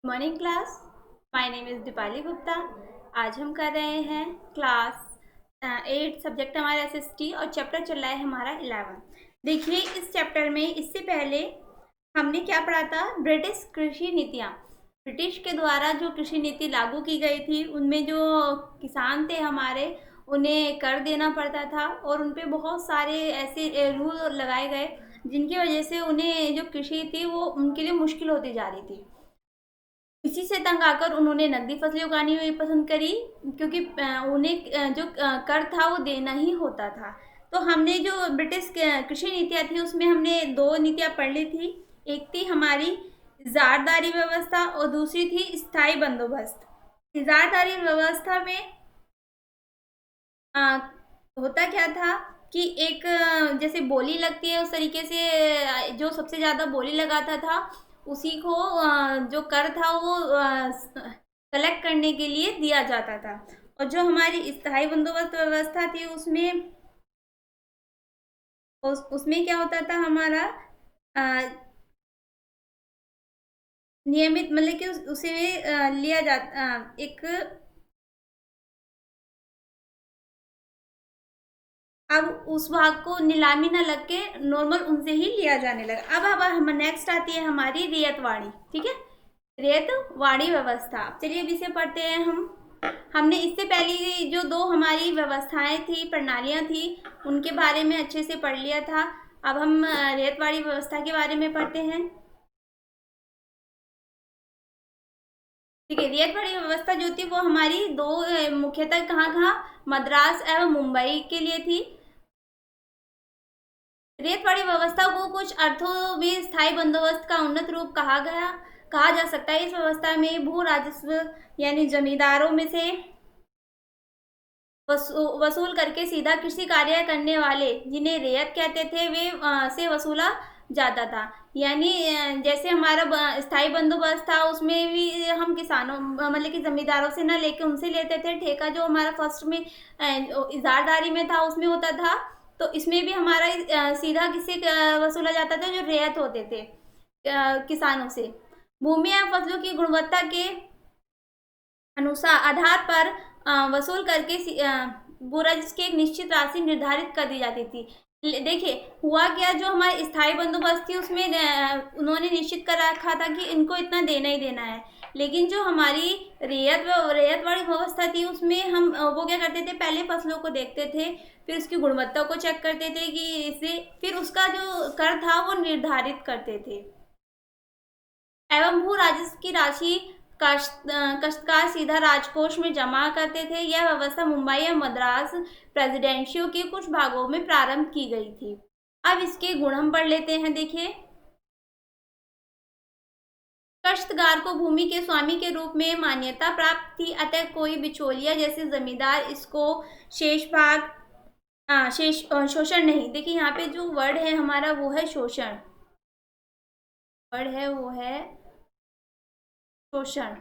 Morning class. My name is Deepali Gupta. आज हम कर रहे हैं क्लास 8 सब्जेक्ट हमारा एसएसटी और चैप्टर चल रहा है हमारा 11। देखिए इस चैप्टर में इससे पहले हमने क्या पढ़ा था, ब्रिटिश कृषि नीतियाँ। ब्रिटिश के द्वारा जो कृषि नीति लागू की गई थी उनमें जो किसान थे हमारे, उन्हें कर देना पड़ता था और उन पे बहुत सारे ऐसे रूल लगाए गए जिनकी वजह से उन्हें जो कृषि थी वो उनके लिए मुश्किल होती जा रही थी। इसी से तंग आकर उन्होंने नकदी फसलें उगानी हुई पसंद करी, क्योंकि उन्हें जो कर था वो देना ही होता था। तो हमने जो ब्रिटिश कृषि नीतियाँ थी उसमें हमने दो नीतियाँ पढ़ ली थी। एक थी हमारी इजारदारी व्यवस्था और दूसरी थी स्थायी बंदोबस्त। इजारदारी व्यवस्था में आ, होता क्या था कि एक जैसे बोली लगती है उस तरीके से जो सबसे ज़्यादा बोली लगाता था उसी को जो कर था वो कलेक्ट करने के लिए दिया जाता था। और जो हमारी स्थायी बंदोबस्त व्यवस्था थी उसमें क्या होता था हमारा नियमित, मतलब कि उसे लिया जाता एक, अब उस भाग को नीलामी न लग के नॉर्मल उनसे ही लिया जाने लगा। अब हम नेक्स्ट आती है हमारी रियतवाड़ी। ठीक है, रियतवाड़ी व्यवस्था। चलिए अब इसे पढ़ते हैं हम। हमने इससे पहले जो दो हमारी व्यवस्थाएं थी, प्रणालियां थी, उनके बारे में अच्छे से पढ़ लिया था। अब हम रियतवाड़ी व्यवस्था के बारे में पढ़ते हैं। ठीक है, रियतवाड़ी व्यवस्था जो थी वो हमारी दो मुख्यतः कहाँ कहाँ, मद्रास एवं मुंबई के लिए थी। रेतवाड़ी व्यवस्था को कुछ अर्थों में स्थायी बंदोबस्त का उन्नत रूप कहा जा सकता है। इस व्यवस्था में भू राजस्व यानी जमींदारों में से वसूल करके सीधा कृषि कार्य करने वाले, जिन्हें रेयत कहते थे, वे से वसूला जाता था। यानी जैसे हमारा स्थायी बंदोबस्त था उसमें भी हम किसानों मतलब कि जमींदारों से ना लेके उनसे लेते थे। ठेका जो हमारा फर्स्ट में इजारदारी में था उसमें होता था, तो इसमें भी हमारा सीधा किससे वसूला जाता था, जो रेयत होते थे किसानों से। भूमि या फसलों की गुणवत्ता के अनुसार आधार पर वसूल करके बुरा जिसकी एक निश्चित राशि निर्धारित कर दी जाती थी। देखिए हुआ क्या, जो हमारी स्थायी बंदोबस्त थी उसमें उन्होंने निश्चित कर रखा था कि इनको इतना देना ही देना है। लेकिन जो हमारी रेयत वाली व्यवस्था थी उसमें हम वो क्या करते थे, पहले फसलों को देखते थे, फिर उसकी गुणवत्ता को चेक करते थे कि इसे, फिर उसका जो कर था वो निर्धारित करते थे एवं भू राजस्व की राशि काश्तकार सीधा राजकोष में जमा करते थे। यह व्यवस्था मुंबई या मद्रास प्रेसिडेंशियों के कुछ भागों में प्रारंभ की गई थी। अब इसके गुण हम पढ़ लेते हैं। देखिए, काश्तकार को भूमि के स्वामी के रूप में मान्यता प्राप्त थी, अतः कोई बिचौलिया जैसे जमींदार इसको शेष भाग शोषण नहीं। देखिए यहाँ पे जो वर्ड है हमारा वो है शोषण, वर्ड है वो है शोषण।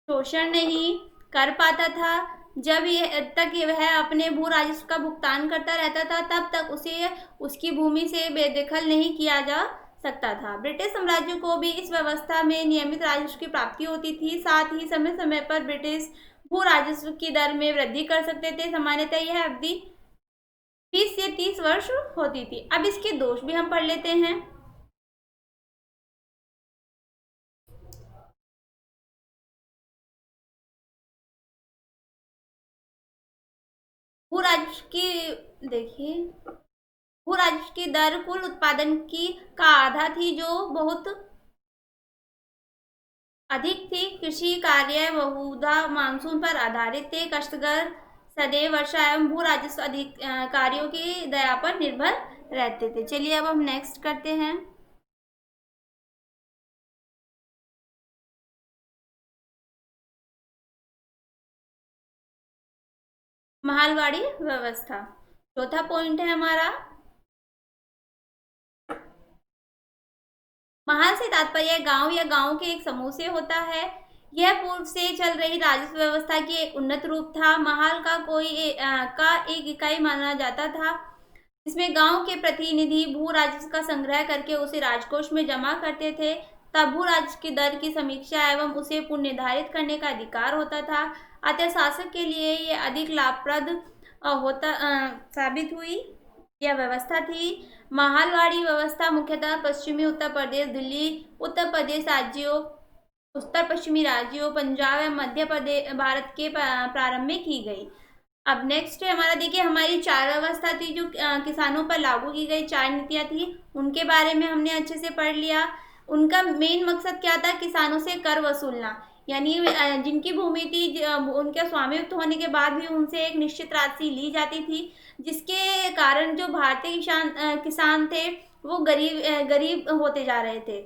शोषण नहीं कर पाता था। जब ये तक वह अपने भू राजस्व का भुगतान करता रहता था तब तक उसे उसकी भूमि से बेदखल नहीं किया जा सकता था। ब्रिटिश साम्राज्य को भी इस व्यवस्था में नियमित राजस्व की प्राप्ति होती थी। साथ ही समय समय पर ब्रिटिश भू राजस्व की दर में वृद्धि कर सकते थे। सामान्यतः यह अवधि 20 से 30 वर्ष होती थी। अब इसके दोष भी हम पढ़ लेते हैं। भू राजस्व की देखिए, भू राजस्व की दर कुल उत्पादन की का आधा थी, जो बहुत अधिक थी। कृषि कार्य बहुधा मानसून पर आधारित थे। काश्तकार सदैव वर्षा एवं भू राजस्व अधिकारियों की दया पर निर्भर रहते थे। चलिए अब हम नेक्स्ट करते हैं। महालवाड़ी व्यवस्था, चौथा पॉइंट है हमारा। महाल से तात्पर्य गांव या गांव के एक समूह से होता है। यह पूर्व से चल रही राजस्व व्यवस्था की एक उन्नत रूप था। महाल का का एक इकाई माना जाता था, इसमें गांव के प्रतिनिधि भू राजस्व का संग्रह करके उसे राजकोष में जमा करते थे। तब भू राजस्व की दर की समीक्षा एवं उसे पुनर्निर्धारित करने का अधिकार होता था। अतः शासक के लिए ये अधिक लाभप्रद साबित हुई। यह व्यवस्था थी। महालवाड़ी व्यवस्था मुख्यतः पश्चिमी उत्तर प्रदेश, दिल्ली, उत्तर प्रदेश राज्यों, उत्तर पश्चिमी राज्यों, पंजाब एवं मध्य प्रदेश भारत के प्रारंभ में की गई। अब नेक्स्ट है हमारा, देखिए हमारी 4 व्यवस्था थी जो किसानों पर लागू की गई 4 नीतियां थी, उनके बारे में हमने अच्छे से पढ़ लिया। उनका मेन मकसद क्या था? किसानों से कर वसूलना, यानी जिनकी भूमि थी उनके स्वामित्व होने के बाद भी उनसे एक निश्चित राशि ली जाती थी, जिसके कारण जो भारतीय किसान थे वो गरीब होते जा रहे थे।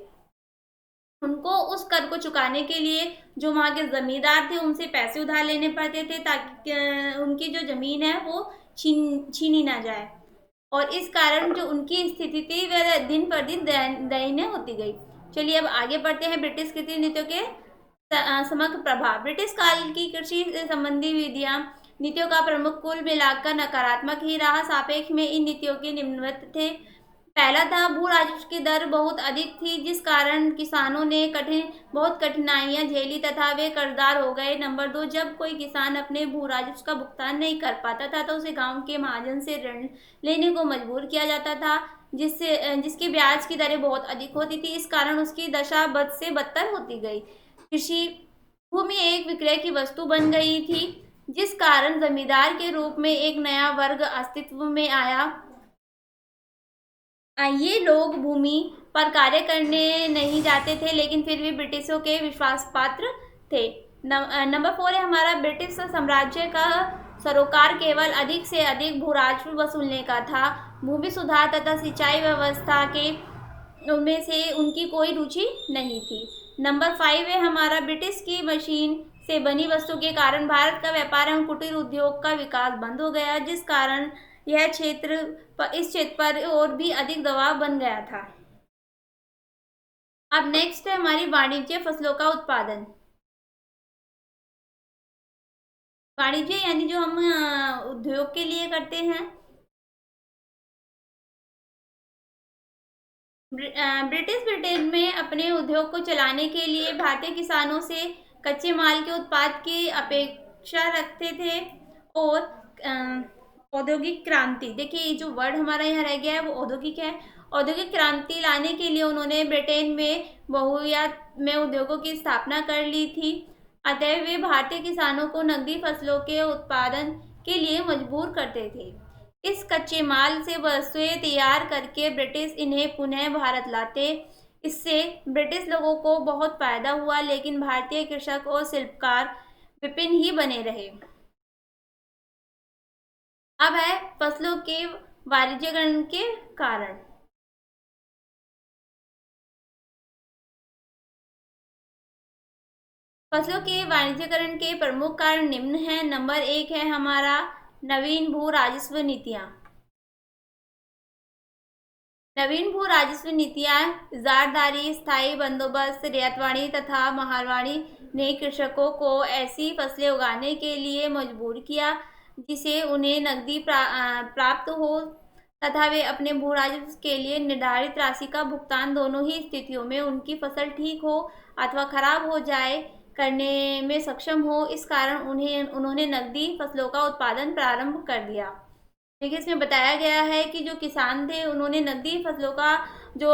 उनको उस कर को चुकाने के लिए जो वहाँ के जमींदार थे उनसे पैसे उधार लेने पड़ते थे, ताकि उनकी जो जमीन है वो छीनी ना जाए, और इस कारण जो उनकी स्थिति थी वह दिन पर दिन दयनीय होती गई। चलिए अब आगे बढ़ते हैं ब्रिटिश कृषि नीतियों के समग्र प्रभाव। ब्रिटिश काल की कृषि संबंधी नीतियों का प्रमुख कुल मिलाकर नकारात्मक ही रहा। सापेक्ष में इन नीतियों के निम्नलिखित थे। पहला था, भू राजस्व की दर बहुत अधिक थी, जिस कारण किसानों ने बहुत कठिनाइयां झेली तथा वे कर्जदार हो गए। नंबर 2, जब कोई किसान अपने भू राजस्व का भुगतान नहीं कर पाता था तो उसे गांव के महाजन से ऋण लेने को मजबूर किया जाता था, जिसकी ब्याज की दरें बहुत अधिक होती थी। इस कारण उसकी दशा बद से बदतर होती गई। कृषि भूमि एक विक्रय की वस्तु बन गई थी, जिस कारण जमींदार के रूप में एक नया वर्ग अस्तित्व में आया। ये लोग भूमि पर कार्य करने नहीं जाते थे, लेकिन फिर भी ब्रिटिशों के विश्वास पात्र थे। नंबर 4 है हमारा, ब्रिटिश साम्राज्य का सरोकार केवल अधिक से अधिक भू राजस्व वसूलने का था। भूमि सुधार तथा सिंचाई व्यवस्था के उनमें से उनकी कोई रुचि नहीं थी। नंबर 5 है हमारा, ब्रिटिश की मशीन से बनी वस्तु के कारण भारत का व्यापार एवं कुटीर उद्योग का विकास बंद हो गया, जिस कारण इस क्षेत्र पर और भी अधिक दबाव बन गया था। अब नेक्स्ट है हमारी वाणिज्य फसलों का उत्पादन। वाणिज्य यानी जो हम उद्योग के लिए करते हैं। ब्रिटिश ब्रिटेन में अपने उद्योग को चलाने के लिए भारतीय किसानों से कच्चे माल के उत्पाद की अपेक्षा रखते थे, और औद्योगिक क्रांति, देखिए जो वर्ड हमारा यहाँ रह गया है वो औद्योगिक है। औद्योगिक क्रांति लाने के लिए उन्होंने ब्रिटेन में बहुयात में उद्योगों की स्थापना कर ली थी। अतः वे भारतीय किसानों को नकदी फसलों के उत्पादन के लिए मजबूर करते थे। इस कच्चे माल से वस्तुएं तैयार करके ब्रिटिश इन्हें पुनः भारत लाते। इससे ब्रिटिश लोगों को बहुत फायदा हुआ, लेकिन भारतीय कृषक और शिल्पकार विभिन्न ही बने रहे। अब है फसलों के वाणिज्यकरण के कारण। फसलों के वाणिज्यकरण के प्रमुख कारण निम्न हैं। नंबर 1 है हमारा, नवीन भू राजस्व नीतियां। नवीन भू राजस्व नीतियां इजारादारी, स्थायी बंदोबस्त, रियायतवाड़ी तथा महालवाड़ी ने कृषकों को ऐसी फसलें उगाने के लिए मजबूर किया जिसे उन्हें नकदी प्राप्त हो तथा वे अपने भू राजस्व के लिए निर्धारित राशि का भुगतान दोनों ही स्थितियों में, उनकी फसल ठीक हो अथवा खराब हो जाए, करने में सक्षम हो। इस कारण उन्होंने नकदी फसलों का उत्पादन प्रारंभ कर दिया। देखिए इसमें बताया गया है कि जो किसान थे उन्होंने नकदी फसलों का जो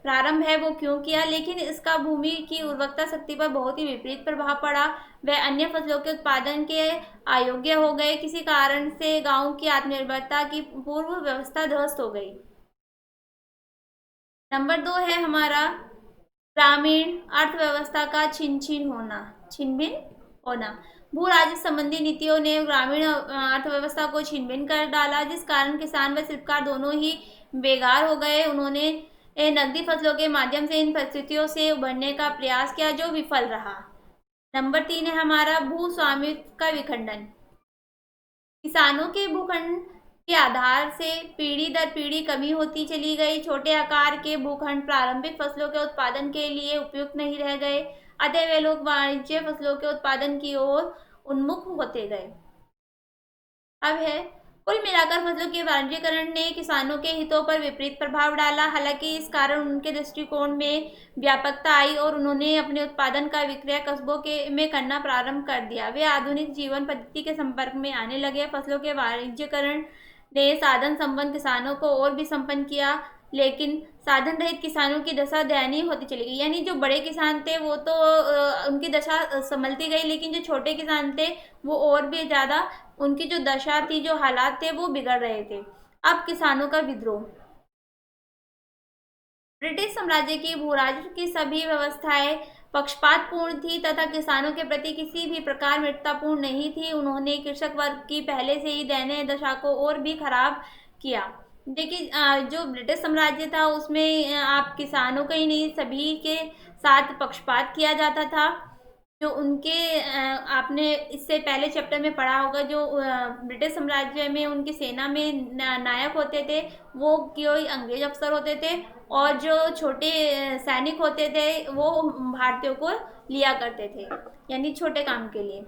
प्रारंभ है वो क्यों किया, लेकिन इसका भूमि की उर्वरकता शक्ति पर बहुत ही विपरीत प्रभाव पड़ा। वह अन्य फसलों के उत्पादन के अयोग्य हो गए। किसी कारण से गांव की आत्मनिर्भरता की पूर्व व्यवस्था ध्वस्त हो गई। नंबर 2 है हमारा, ग्रामीण अर्थव्यवस्था का छिन्न-भिन्न होना। भू राजस्व संबंधी नीतियों ने ग्रामीण अर्थव्यवस्था को छिन्न-भिन्न कर डाला, जिस कारण किसान व शिल्पकार दोनों ही बेकार हो गए। उन्होंने नकदी फसलों के माध्यम से इन परिस्थितियों से उभरने का प्रयास किया, जो विफल रहा। नंबर 3 है हमारा, भू स्वामित्व का विखंडन। किसानों के भूखंड के आधार से पीढ़ी दर पीढ़ी कमी होती चली गई। छोटे आकार के भूखंड प्रारंभिक फसलों के उत्पादन के लिए उपयुक्त नहीं रह गए। अतः वे लोग वाणिज्य फसलों के उत्पादन की ओर उन्मुख होते गए। अब है, कुल मिलाकर फसलों के वाणिज्यीकरण ने किसानों के हितों पर विपरीत प्रभाव डाला। हालांकि इस कारण उनके दृष्टिकोण में व्यापकता आई और उन्होंने अपने उत्पादन का विक्रय कस्बों के में करना प्रारंभ कर दिया। वे आधुनिक जीवन पद्धति के संपर्क में आने लगे। फसलों के वाणिज्यीकरण ने साधन संपन्न किसानों को और भी संपन्न किया, लेकिन साधन रहित किसानों की दशा दयनीय होती चली गई। यानी जो बड़े किसान थे वो तो उनकी दशा संभलती गई, लेकिन जो छोटे किसान थे वो और भी ज़्यादा, उनकी जो दशा थी, जो हालात थे वो बिगड़ रहे थे। अब किसानों का विद्रोह। ब्रिटिश साम्राज्य की भूराजस्व की सभी व्यवस्थाएं पक्षपातपूर्ण थी तथा किसानों के प्रति किसी भी प्रकार मित्रतापूर्ण नहीं थी। उन्होंने कृषक वर्ग की पहले से ही दयनीय दशा को और भी खराब किया। देखिए, जो ब्रिटिश साम्राज्य था उसमें आप किसानों का ही नहीं, सभी के साथ पक्षपात किया जाता था। जो उनके आपने इससे पहले चैप्टर में पढ़ा होगा, जो ब्रिटिश साम्राज्य में उनकी सेना में नायक होते थे वो कोई अंग्रेज अफसर होते थे, और जो छोटे सैनिक होते थे वो भारतीयों को लिया करते थे, यानी छोटे काम के लिए।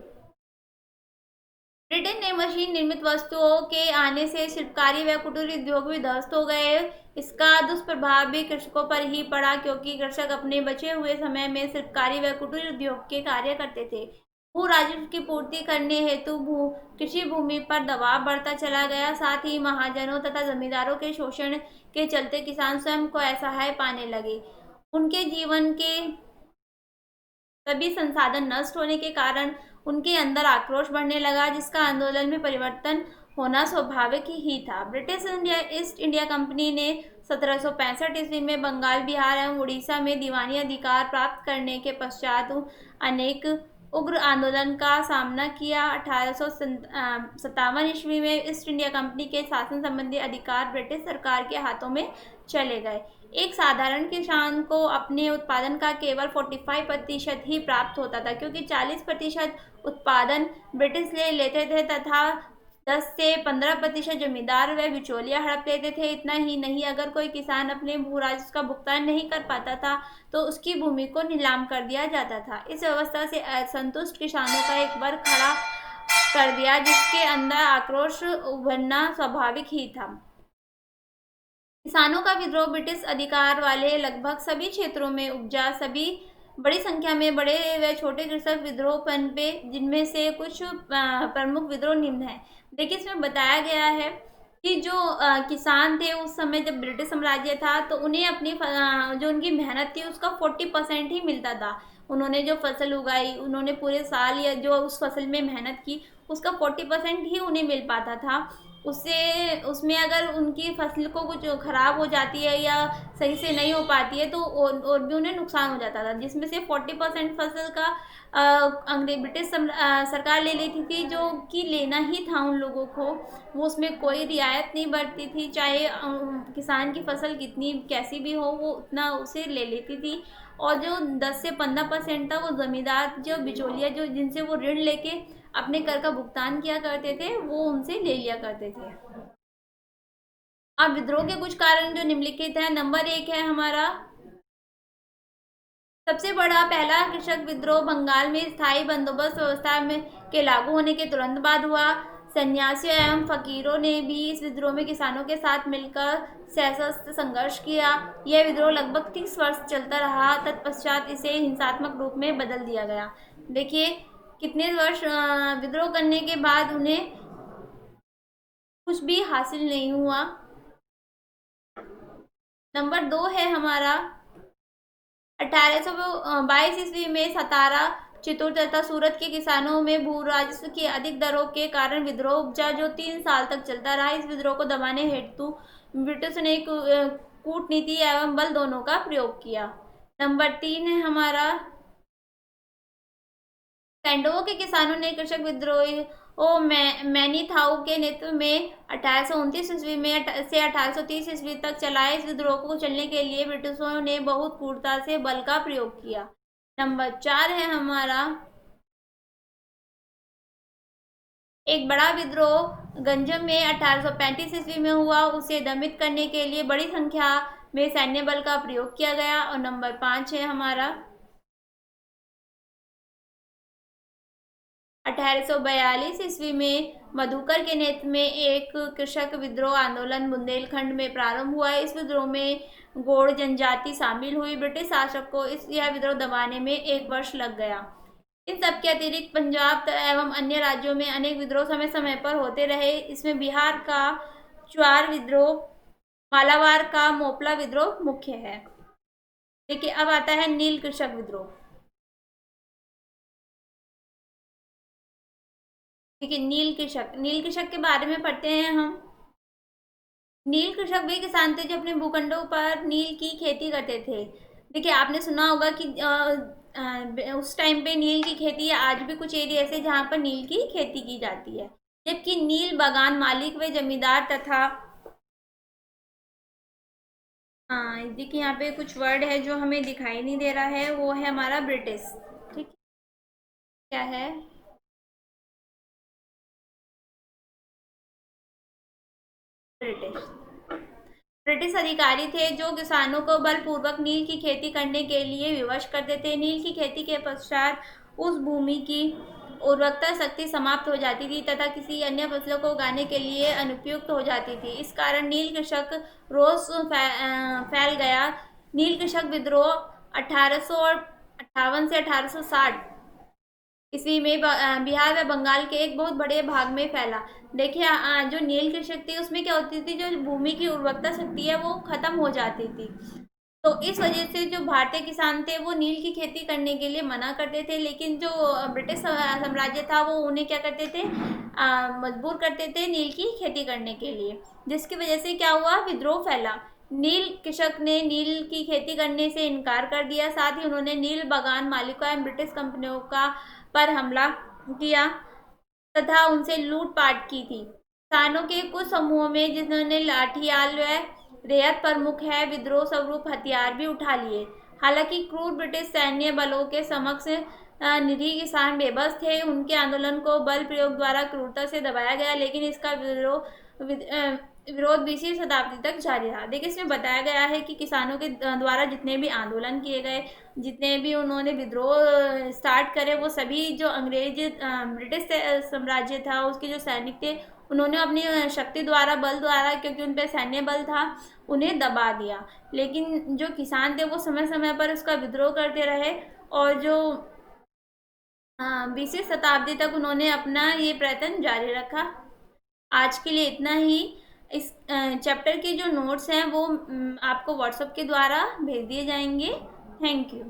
ब्रिटेन ने मशीन निर्मित वस्तुओं के आने से शिल्पकारी व कुटीर उद्योग भी ध्वस्त हो गए। इसका दुष्प्रभाव भी कृषकों पर ही पड़ा, क्योंकि कृषक अपने बचे हुए समय में शिल्पकारी व कुटीर उद्योग के कार्य करते थे। भू राजस्व की पूर्ति करने हेतु कृषि भूमि पर दबाव बढ़ता चला गया। साथ ही महाजनों तथा जमींदारों के शोषण के चलते किसान स्वयं को असहाय पाने लगे। उनके जीवन के सभी संसाधन नष्ट होने के कारण उनके अंदर आक्रोश बढ़ने लगा, जिसका आंदोलन में परिवर्तन होना स्वाभाविक ही था। ब्रिटिश ईस्ट इंडिया कंपनी ने 1765 ईस्वी में बंगाल, बिहार एवं उड़ीसा में दीवानी अधिकार प्राप्त करने के पश्चात अनेक उग्र आंदोलन का सामना किया। 1857 ईस्वी में ईस्ट इंडिया कंपनी के शासन संबंधी अधिकार ब्रिटिश सरकार के हाथों में चले गए। एक साधारण किसान को अपने उत्पादन का केवल 45% ही प्राप्त होता था, क्योंकि 40% उत्पादन ब्रिटिश ले लेते थे तथा 10 से 15% जमींदार व बिचौलिया हड़प लेते थे। इतना ही नहीं, अगर कोई किसान अपने भू राजस्व का भुगतान नहीं कर पाता था तो उसकी भूमि को नीलाम कर दिया जाता था। इस व्यवस्था से असंतुष्ट किसानों का एक वर्ग खड़ा कर दिया, जिसके अंदर आक्रोश उभरना स्वाभाविक ही था। किसानों का विद्रोह ब्रिटिश अधिकार वाले लगभग सभी क्षेत्रों में उपजा। सभी बड़ी संख्या में बड़े व छोटे कृषक विद्रोह पनपे, जिनमें से कुछ प्रमुख विद्रोह निम्न है। देखिए, इसमें बताया गया है कि जो किसान थे उस समय जब ब्रिटिश साम्राज्य था तो उन्हें अपनी जो उनकी मेहनत थी उसका 40% ही मिलता था। उन्होंने जो फसल उगाई, उन्होंने पूरे साल या जो उस फसल में मेहनत की उसका 40% ही उन्हें मिल पाता था। उससे उसमें अगर उनकी फसल को कुछ ख़राब हो जाती है या सही से नहीं हो पाती है तो और भी उन्हें नुकसान हो जाता था, जिसमें से 40% फसल का अंग्रेज ब्रिटिश सरकार ले लेती थी, जो कि लेना ही था उन लोगों को। वो उसमें कोई रियायत नहीं बरती थी, चाहे किसान की फसल कितनी कैसी भी हो वो उतना उसे ले लेती थी। और जो 10 से 15% था वो ज़मींदार, जो बिचौलिया, जो जिनसे वो ऋण लेके अपने कर का भुगतान किया करते थे, वो उनसे ले लिया करते थे। अब विद्रोह के कुछ कारण जो निम्नलिखित है। नंबर 1 है हमारा, सबसे बड़ा पहला कृषक विद्रोह बंगाल में स्थायी बंदोबस्त व्यवस्था में के लागू होने के तुरंत बाद हुआ। सन्यासियों एवं फकीरों ने भी इस विद्रोह में किसानों के साथ मिलकर सशस्त्र संघर्ष किया। यह विद्रोह लगभग 30 वर्ष चलता रहा। तत्पश्चात इसे हिंसात्मक रूप में बदल दिया गया। देखिए, कितने वर्ष विद्रोह करने के बाद उन्हें कुछ भी हासिल नहीं हुआ। नंबर 2 है हमारा, 1822 ईस्वी में सतारा, चित्तौड़ तथा सूरत के किसानों में भू राजस्व की अधिक दरों के कारण विद्रोह उपजा, जो 3 साल तक चलता रहा। इस विद्रोह को दबाने हेतु ब्रिटिश ने कूटनीति एवं बल दोनों का प्रयोग किया। नंबर 3 है हमारा, सैंडोवो के किसानों ने कृषक विद्रोह मैनीथाउ के नेतृत्व में 1829 ईस्वी में से 1830 ईस्वी तक चलाए। इस विद्रोह को चलने के लिए ब्रिटिशों ने बहुत क्रूरता से बल का प्रयोग किया। नंबर 4 है हमारा, एक बड़ा विद्रोह गंजम में 1835 ईस्वी में हुआ। उसे दमित करने के लिए बड़ी संख्या में सैन्य बल का प्रयोग किया गया। और नंबर 5 है हमारा, 1842 ईस्वी में मधुकर के नेतृत्व में एक कृषक विद्रोह आंदोलन बुंदेलखंड में प्रारंभ हुआ। इस विद्रोह में गौड़ जनजाति शामिल हुई। ब्रिटिश शासक को यह विद्रोह दबाने में 1 वर्ष लग गया। इन सब के अतिरिक्त पंजाब एवं अन्य राज्यों में अनेक विद्रोह समय समय पर होते रहे। इसमें बिहार का च्वार विद्रोह, मालाबार का मोपला विद्रोह मुख्य है। देखिए अब आता है नील कृषक विद्रोह। देखिए नील कृषक के बारे में पढ़ते हैं हम। नील कृषक वे किसान थे जो अपने भूखंडों पर नील की खेती करते थे। देखिए आपने सुना होगा कि उस टाइम पे नील की खेती है, आज भी कुछ एरिया ऐसे जहाँ पर नील की खेती की जाती है। जबकि नील बागान मालिक व जमींदार तथा हाँ देखिए यहाँ पे कुछ वर्ड है जो हमें दिखाई नहीं दे रहा है, वो है हमारा ब्रिटिश। ठीक, क्या है? ब्रिटिश। ब्रिटिश अधिकारी थे जो किसानों को बलपूर्वक नील की खेती करने के लिए विवश करते थे। नील की खेती के पश्चात उस भूमि की उर्वरकता शक्ति समाप्त हो जाती थी तथा किसी अन्य फसलों को उगाने के लिए अनुपयुक्त हो जाती थी। इस कारण नील कृषक रोष फैल गया। नील कृषक विद्रोह 1858 से 1860 ईस्वी में बिहार व बंगाल के एक बहुत बड़े भाग में फैला। देखिए जो नील कृषि थी उसमें क्या होती थी, जो भूमि की उर्वरकता शक्ति है वो खत्म हो जाती थी। तो इस वजह से जो भारतीय किसान थे वो नील की खेती करने के लिए मना करते थे, लेकिन जो ब्रिटिश साम्राज्य था वो उन्हें क्या करते थे, मजबूर करते थे नील की खेती करने के लिए। जिसकी वजह से क्या हुआ, विद्रोह फैला। नील कृषक ने नील की खेती करने से इनकार कर दिया। साथ ही उन्होंने नील बागान मालिकों एवं ब्रिटिश कंपनियों का पर हमला किया तथा उनसे लूटपाट की थी। किसानों के कुछ समूहों में जिन्होंने लाठियाल व रेत प्रमुख है विद्रोह स्वरूप हथियार भी उठा लिए। हालांकि क्रूर ब्रिटिश सैन्य बलों के समक्ष निरीह किसान बेबस थे। उनके आंदोलन को बल प्रयोग द्वारा क्रूरता से दबाया गया, लेकिन इसका विरोध 20वीं शताब्दी तक जारी रहा। देखिए इसमें बताया गया है कि किसानों के द्वारा जितने भी आंदोलन किए गए, जितने भी उन्होंने विद्रोह स्टार्ट करे, वो सभी जो अंग्रेज ब्रिटिश साम्राज्य था उसके जो सैनिक थे उन्होंने अपनी शक्ति द्वारा, बल द्वारा, क्योंकि उन पर सैन्य बल था, उन्हें दबा दिया। लेकिन जो किसान थे वो समय समय पर उसका विद्रोह करते रहे और जो 20वीं शताब्दी तक उन्होंने अपना ये प्रयत्न जारी रखा। आज के लिए इतना ही। इस चैप्टर के जो नोट्स हैं वो आपको व्हाट्सएप के द्वारा भेज दिए जाएंगे। Thank you.